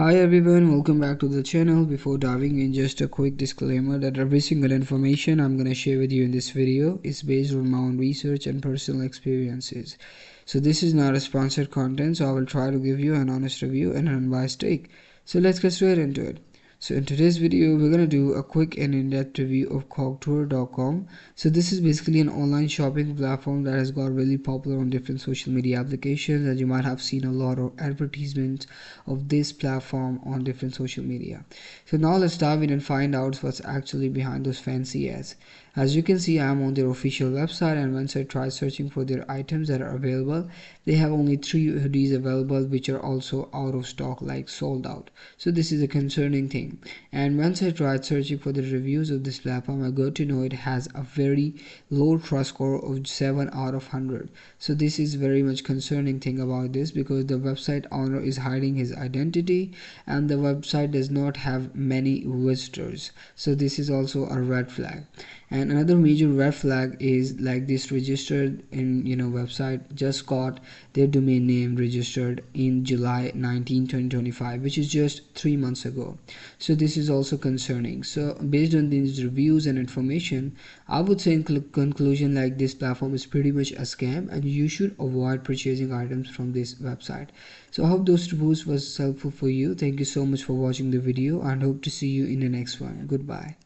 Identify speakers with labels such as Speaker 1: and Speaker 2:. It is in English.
Speaker 1: Hi everyone, welcome back to the channel. Before diving in, just a quick disclaimer that every single information I'm going to share with you in this video is based on my own research and personal experiences. So this is not a sponsored content, so I will try to give you an honest review and an unbiased take. So let's get straight into it. So in today's video, we're going to do a quick and in-depth review of constitute.com. So this is basically an online shopping platform that has got really popular on different social media applications, and you might have seen a lot of advertisements of this platform on different social media. So now let's dive in and find out what's actually behind those fancy ads. As you can see, I'm on their official website, and once I try searching for their items that are available, they have only 3 hoodies available, which are also out of stock, like sold out. So this is a concerning thing. And once I tried searching for the reviews of this platform, I got to know it has a very low trust score of 7 out of 100. So this is very much concerning thing about this, because the website owner is hiding his identity and the website does not have many visitors. So this is also a red flag. And another major red flag is like this registered in website just got their domain name registered in July 19 2025, which is just 3 months ago. So this is also concerning. So based on these reviews and information, I would say in conclusion, like, this platform is pretty much a scam and you should avoid purchasing items from this website. So I hope those reviews was helpful for you. Thank you so much for watching the video and hope to see you in the next one. Goodbye.